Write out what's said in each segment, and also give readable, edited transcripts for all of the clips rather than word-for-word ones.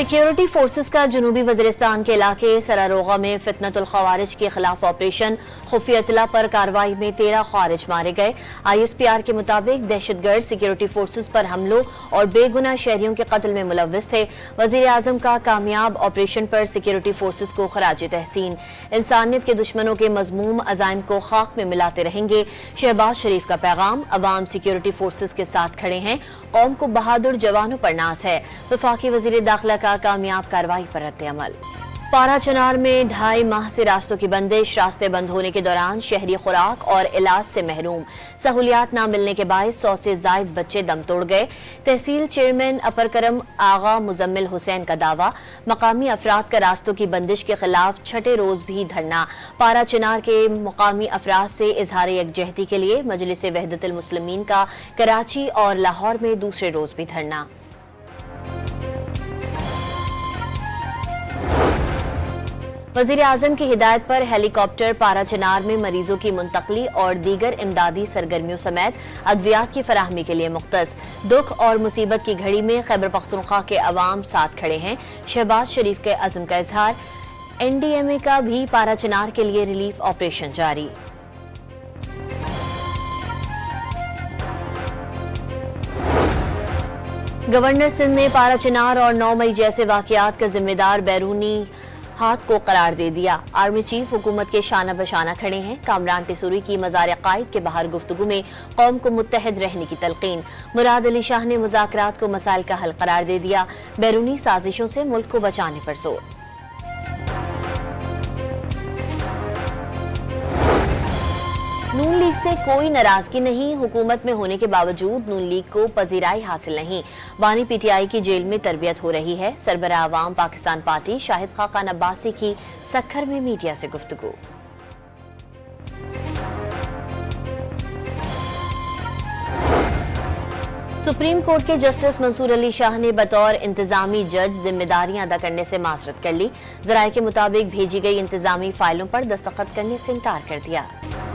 Security forces का जनूबी वज़ीरिस्तान के इलाके सरारोगा में फितनतुल खवारिज के खिलाफ ऑपरेशन। खुफिया इत्तला पर कार्रवाई में 13 खारिज मारे गए। ISPR के मुताबिक दहशतगर्द सिक्योरिटी फोर्सेस पर हमलों और बेगुनाह शहरियों के कत्ल में मुलव्विस थे। वज़ीर आज़म का कामयाब ऑपरेशन पर सिक्योरिटी फोर्सेस को खराज तहसीन। इंसानियत के दुश्मनों के मज़मूम अज़ाइम को खाक में मिलाते रहेंगे। शहबाज शरीफ का पैगाम, अवाम सिक्योरिटी फोर्सेस के साथ खड़े हैं, कौम को बहादुर जवानों पर नाज है। वफाकी वज़ीर दाखिला का कामयाब कार्रवाई पर रद्द-ए-अमल। पारा चनार में 2.5 माह से रास्तों की बंदिश। रास्ते बंद होने के दौरान शहरी खुराक और इलाज से महरूम। सहूलियात न मिलने के बायस 100 से जायद बच्चे दम तोड़ गए। तहसील चेयरमैन अपर करम आगा मुजम्मिल हुसैन का दावा, मकामी अफराद का रास्तों की बंदिश के खिलाफ छठे रोज भी धरना। पारा चनार के मकामी अफराद से इजहार यकजहती के लिए मजलिस वहदतुल मुस्लिमीन का कराची और लाहौर में दूसरे रोज भी धरना। वज़ीर आज़म की हिदायत पर हेलीकॉप्टर पारा चनार में मरीजों की मुंतकली और दीगर इमदादी सरगर्मियों समेत अद्वियात की फराहमी के लिए मुख्तस। दुख और मुसीबत की घड़ी में खैबर पख्तूनख्वा के अवाम साथ खड़े हैं। शहबाज शरीफ के अज़्म का इजहार। NDMA का भी पारा चनार के लिए रिलीफ ऑपरेशन जारी। गवर्नर सिंध ने पारा चनार और 9 मई जैसे वाकयात का जिम्मेदार बैरूनी हाथ को करार दे दिया। आर्मी चीफ हुकूमत के शाना बशाना खड़े हैं। कामरान टिसूरी की मज़ार कायद के बाहर गुफ्तगू में कौम को मुत्तहद रहने की तलकीन। मुराद अली शाह ने मुज़ाकरात को मसाइल का हल करार दे दिया। बैरूनी साजिशों से मुल्क को बचाने पर जोर। नून लीग से कोई नाराजगी नहीं। हुकूमत में होने के बावजूद नून लीग को पजीराई हासिल नहीं। बानी PTI की जेल में तरबियत हो रही है। सरबराह अवाम पाकिस्तान पार्टी शाहिद खाकान अब्बासी की सक्खर में मीडिया से गुफ्तगू। सुप्रीम कोर्ट के जस्टिस मंसूर अली शाह ने बतौर इंतजामी जज जिम्मेदारियां अदा करने से माजरत कर ली। जराये के मुताबिक भेजी गई इंतजामी फाइलों पर दस्तखत करने से इनकार कर दिया।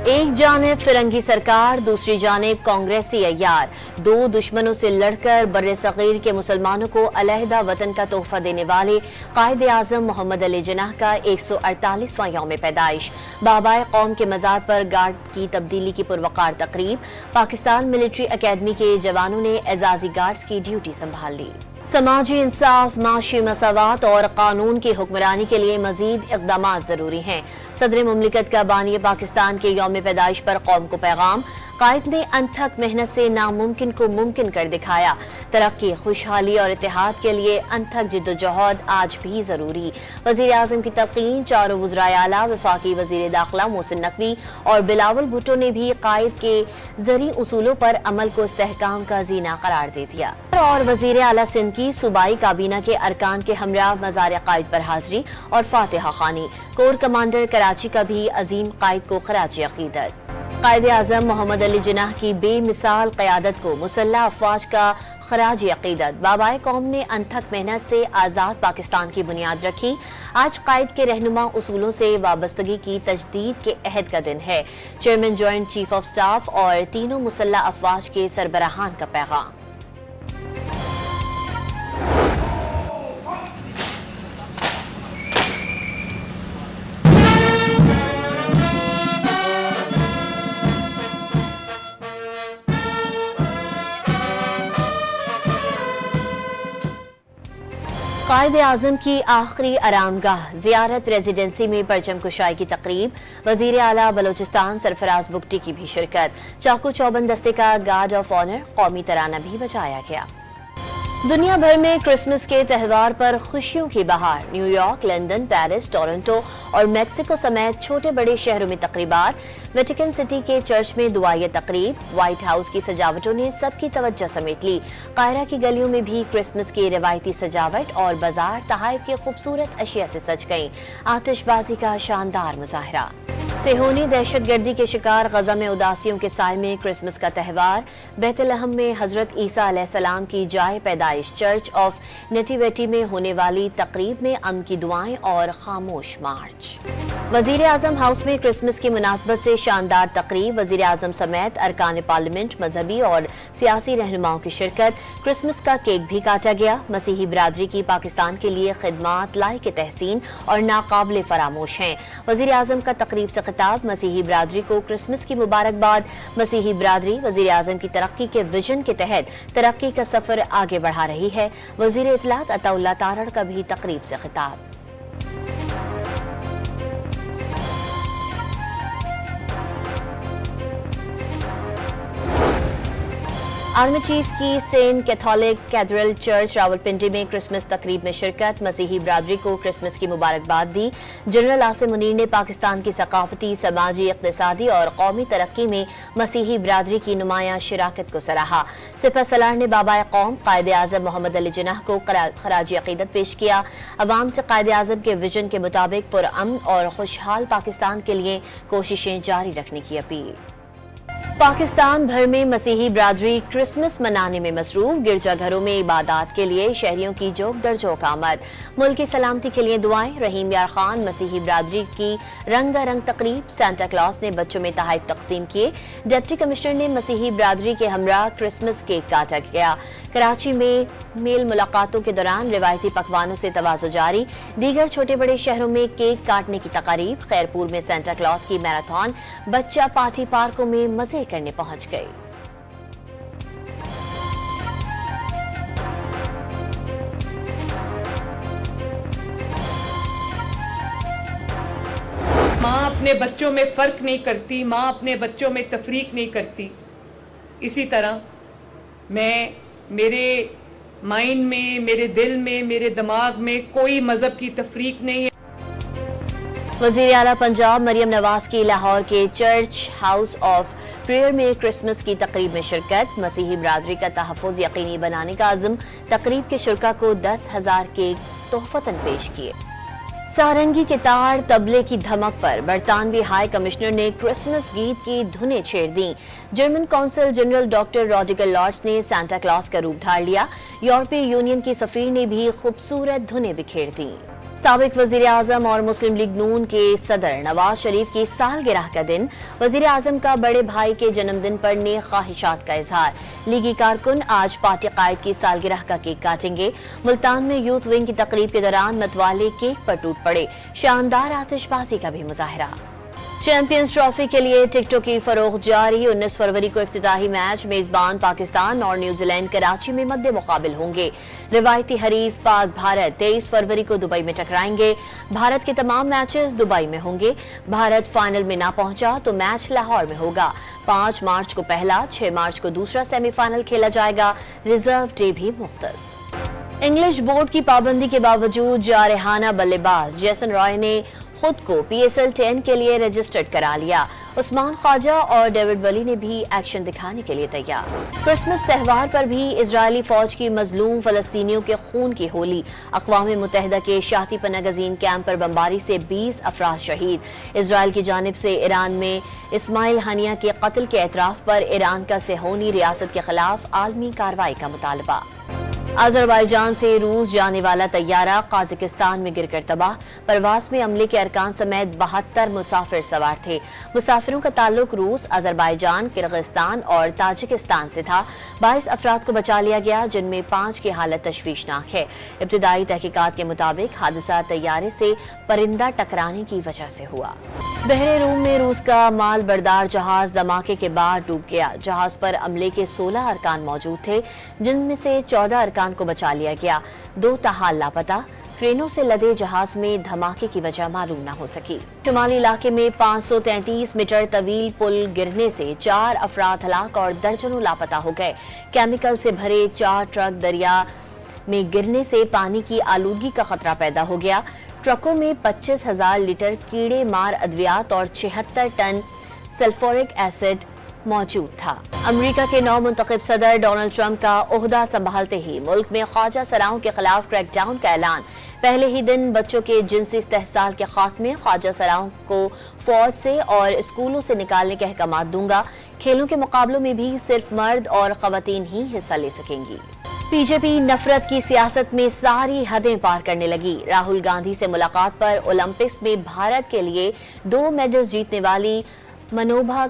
एक जानिब फिरंगी सरकार, दूसरी जानिब कांग्रेसी अय्यार, दो दुश्मनों से लड़कर बर्रे सगीर के मुसलमानों को अलहदा वतन का तोहफा देने वाले कायद आजम मोहम्मद अली जिन्नाह का 148वां यौम पैदाइश। बाबाए कौम के मज़ार पर गार्ड की तब्दीली की पुरवकार तकरीब। पाकिस्तान मिलिट्री अकेडमी के जवानों ने एजाजी गार्ड्स की ड्यूटी संभाल ली। समाजी इंसाफ, माशी मसावात और कानून की हुक्मरानी के लिए मजीद इक़दामात जरूरी हैं। सदर मुमलिकत का बानी पाकिस्तान के यौम पैदाइश पर कौम को पैगाम। कायद ने अनथक मेहनत से नामुमकिन को मुमकिन कर दिखाया। तरक्की, खुशहाली और इत्तेहाद के लिए अनथक जिद्दोजहद आज भी जरूरी। वज़ीर आज़म की तलकीन। चारों वज़राए आला, वफाकी वज़ीर दाखिला मोहसिन नकवी और बिलावल भुट्टो ने भी कायद के ज़री उसूलों पर अमल को इस्तेहकाम का जीना करार दे दिया। और वज़ीर आला सिंध की सूबाई काबीना के अरकान के हमरा मज़ार कायद पर हाजिरी और फातिहा खानी। कोर कमांडर कराची का भी अजीम कायद को खराज अकीदत। कायद आज़म मोहम्मद अली जिन्नाह की बेमिसाल क़यादत को मुसल्लह अफ़वाज का खराज अकीदत। बाबाए कौम ने अनथक मेहनत से आज़ाद पाकिस्तान की बुनियाद रखी। आज कायद के रहनुमा उसूलों से वाबस्तगी की तजदीद के अहद का दिन है। Chairman joint chief of staff और तीनों मुसल्लह अफ़वाज के सरबराहान का पैगाम। कायद आज़म की आखिरी आरामगाह जियारत रेजिडेंसी में परचम कुशाई की तकरीब। वज़ीर आला बलोचिस्तान सरफराज बुगटी की भी शिरकत। चाकू चौबंद दस्ते का गार्ड ऑफ ऑनर, कौमी तराना भी बजाया गया। दुनिया भर में क्रिसमस के त्यौहार पर खुशियों की बहार। न्यूयॉर्क, लंदन, पेरिस, टोरंटो और मेक्सिको समेत छोटे बड़े शहरों में तकरीबात। वेटिकन सिटी के चर्च में दुआए तकरीब। व्हाइट हाउस की सजावटों ने सबकी तवज्जो समेट ली। कायरा की गलियों में भी क्रिसमस की रिवायती सजावट और बाजार तहाइफ के खूबसूरत अशिया से सज गईं। आतिशबाजी का शानदार मुजाहरा। सेहोनी दहशतगर्दी के शिकार गजा में उदासियों के साए में क्रिसमस का त्यौहार। बैतुलहम में हजरत ईसा अलैहिस्सलाम की जाए पैदाइश चर्च ऑफ नेटिविटी में होने वाली तकरीब में अमन की दुआएं और खामोश मार्च। वजीर आजम हाउस में क्रिसमस की मुनासबत से शानदार तकरीब। वजीर आजम समेत अरकान पार्लियामेंट, मजहबी और सियासी रहनुमाओं की शिरकत। क्रिसमस का केक भी काटा गया। मसीही बिरादरी की पाकिस्तान के लिए खिदमात लायक तहसीन और नाकाबिल फरामोश हैं। वजीर आजम का तकरीब से खिताब। मसीही बिरादरी को क्रिसमस की मुबारकबाद। मसीही बिरादरी वजीर आजम की तरक्की के विजन के तहत तरक्की का सफर आगे बढ़ा रही है। वजीर इत्तलात अताउल्लाह तारड़ का भी तकरीब से खिताब। आर्मी चीफ की Saint Catholic cathedral church Rawalpindi में क्रिसमस तकरीब में शिरकत। मसीही बिरादरी को क्रिसमस की मुबारकबाद दी। जनरल आसिम मुनीर ने पाकिस्तान की सकाफती, समाजी, इक़्तिसादी और कौमी तरक्की में मसीही बिरादरी की नुमायां शिराकत को सराहा। सिपह सलार ने बाबा कौम कायद आज़म मोहम्मद अली जिन्नाह को खराज अक़ीदत पेश किया। अवाम से कायद आज़म के विजन के मुताबिक पुरअमन और खुशहाल पाकिस्तान के लिए कोशिशें जारी रखने की अपील। पाकिस्तान भर में मसीही बिरादरी क्रिसमस मनाने में मसरूफ। गिरजाघरों में इबादत के लिए शहरियों की जोक दर जोक आमद। मुल्क की सलामती के लिए दुआएं। रहीम यार खान मसीही बिरादरी की रंगारंग तकरीब। सेंटा क्लॉज ने बच्चों में तोहफे तकसीम किए। डिप्टी कमिश्नर ने मसीही बिरादरी के हमरा क्रिसमस केक काटा गया। कराची में मेल मुलाकातों के दौरान रिवायती पकवानों से तवाज़ु जारी। दीगर छोटे बड़े शहरों में केक काटने की तकारीब। खैरपुर में सेंटा क्लॉज की मैराथन। बच्चा पार्टी पार्कों में मजे करने पहुंच गए। माँ अपने बच्चों में फर्क नहीं करती, माँ अपने बच्चों में तफरीक नहीं करती। इसी तरह मैं मेरे माइंड में, मेरे दिल में, मेरे दिमाग में कोई मजहब की तफरीक नहीं है। वज़ीर आला पंजाब मरियम नवाज की लाहौर के चर्च हाउस ऑफ प्रेयर में क्रिसमस की तकरीब में शिरकत। मसीही बिरादरी का तहफ़्फ़ुज़ यकीनी बनाने का अज़्म। तकरीब के शुरका को 10,000 केक तोहफ़तन पेश किए। सारंगी के तार, तबले की धमक पर बरतानवी हाई कमिश्नर ने क्रिसमस गीत की धुनें छेड़ दी। German consul general doctor Rudiger Lords ने सांता क्लॉज का रूप धार लिया। यूरोपीय यूनियन की सफीर ने भी खूबसूरत धुनें बिखेर दी। साबिक वजीर आजम और मुस्लिम लीग नून के सदर नवाज शरीफ की सालगिरह का दिन। वजीर आजम का बड़े भाई के जन्मदिन पर नेक ख्वाहिशात का इजहार। लीगी कारकुन आज पार्टी कायद की सालगिरह का केक काटेंगे। मुल्तान में यूथ विंग की तकरीब के दौरान मतवाले केक पर टूट पड़े। शानदार आतिशबाजी का भी मुजाहरा। चैंपियंस ट्रॉफी के लिए टिकटों की फरोख्त जारी। 19 फरवरी को इफ्तिताही मैच। मेजबान पाकिस्तान और न्यूजीलैंड कराची में मद्दे मुकाबिल होंगे। रिवायती हरीफ पाक भारत 23 फरवरी को दुबई में टकराएंगे। भारत के तमाम मैचेस दुबई में होंगे। भारत फाइनल में ना पहुंचा तो मैच लाहौर में होगा। 5 मार्च को पहला, 6 मार्च को दूसरा सेमीफाइनल खेला जाएगा। रिजर्व डे भी मुख्तस। इंग्लिश बोर्ड की पाबंदी के बावजूद जारहाना बल्लेबाज जैसन रॉय ने खुद को PSL 10 के लिए रजिस्टर्ड करा लिया। उस्मान ख्वाजा और डेविड वली ने भी एक्शन दिखाने के लिए तैयार। क्रिसमस त्यौहार पर भी इजरायली फौज की मजलूम फलस्तीनियों के खून की होली। अक़वाम मुत्तहिदा के शाती पनागज़ीन कैंप पर बमबारी से 20 अफराद शहीद। इजरायल की जानिब से ईरान में इस्माइल हनिया के कत्ल के एतराफ़ पर ईरान का सेहोनी रियासत के खिलाफ आलमी कार्रवाई का मुतालबा। अजरबैजान से रूस जाने वाला तैयारा काज़ाकिस्तान में गिरकर तबाह। परवास में अमले के अरकान समेत 72 मुसाफिर सवार थे। मुसाफिरों का ताल्लुक रूस, अजरबैजान, किर्गिस्तान और ताजिकिस्तान से था। 22 अफराद को बचा लिया गया, जिनमें 5 की हालत तशवीशनाक है। इब्तिदाई तहकीकात के मुताबिक हादसा तैयारे से परिंदा टकराने की वजह से हुआ। बहरे रूम में रूस का माल बरदार जहाज धमाके के बाद डूब गया। जहाज पर अमले के 16 अरकान मौजूद थे, जिनमें से 14 अरकान को बचा लिया गया। 2 ताहाल लापता। क्रेनों से लदे जहाज में धमाके की वजह मालूम न हो सकी। शुमाली इलाके में 533 मीटर तवील पुल गिरने से 4 अफराद हलाक और दर्जनों लापता हो गए। केमिकल से भरे 4 ट्रक दरिया में गिरने से पानी की आलूगी का खतरा पैदा हो गया। ट्रकों में 25,000 लीटर कीड़े मार अद्वियात और 76 टन सल्फ्यूरिक एसिड मौजूद था। अमेरिका के नौ मुंतखब सदर डोनाल्ड ट्रंप का ओहदा संभालते ही मुल्क में ख्वाजा सराओं के खिलाफ क्रैकडाउन का ऐलान। पहले ही दिन बच्चों के जिनसी इस्तेहसाल के खात्मे, ख्वाजा सराओं को फौज से और स्कूलों से निकालने के अहकाम दूंगा। खेलों के मुकाबलों में भी सिर्फ मर्द और खवातीन ही हिस्सा ले सकेंगी। बीजेपी नफरत की सियासत में सारी हदें पार करने लगी। राहुल गांधी से मुलाकात पर ओलंपिक्स में भारत के लिए 2 मेडल्स जीतने वाली मनोभा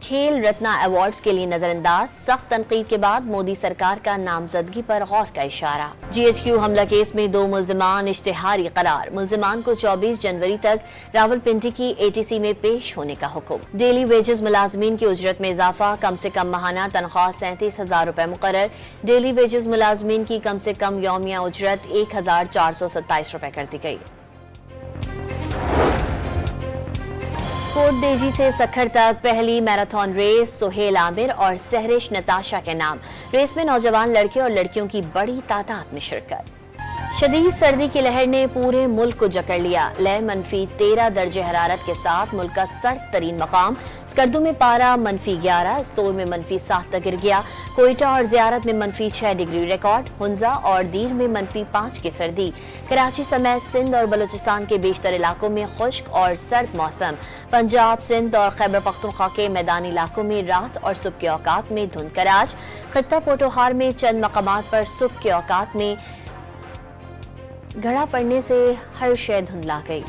खेल रत्न अवार्ड्स के लिए नजरअंदाज। सख्त तनकीद के बाद मोदी सरकार का नामजदगी पर गौर का इशारा। GHQ हमला केस में 2 मुल्जिमान इश्तिहारी करार। मुल्जिमान को 24 जनवरी तक रावलपिंडी की ATC में पेश होने का हुक्म। डेली वेजेस मुलाजमीन की उजरत में इजाफा, कम से कम माहाना तनख्वाह 37,000 रुपए मुकर्रर। डेली वेजेस मुलाजमीन की कम से कम यौमिया उजरत 1,427 रुपए कर दी गई। कोटदेजी से सखर तक पहली मैराथन रेस सुहेल आमिर और सहरिश नताशा के नाम। रेस में नौजवान लड़के और लड़कियों की बड़ी तादाद में शिरकत। शदीद सर्दी की लहर ने पूरे मुल्क को जकड़ लिया। लय -13 दर्जे हरारत के साथ मुल्क का सर्द तरीन मकाम। स्कर्दू में पारा -11, इस्तोर में -7 तक गिर गया। कोयटा और ज़ियारत में -6 डिग्री रिकॉर्ड। हुंजा और दीर में -5 की सर्दी। कराची समेत सिंध और बलूचिस्तान के बेशतर इलाकों में खुश्क और सर्द मौसम। पंजाब, सिंध और खैबर पख्तूनख्वा के मैदानी इलाकों में रात और सुबह के औकात में धुंध कराज। खित्ता पोटोहार में चंद मकामात पर सुबह के औकात में घड़ा पड़ने से हर शय धुंधला गई।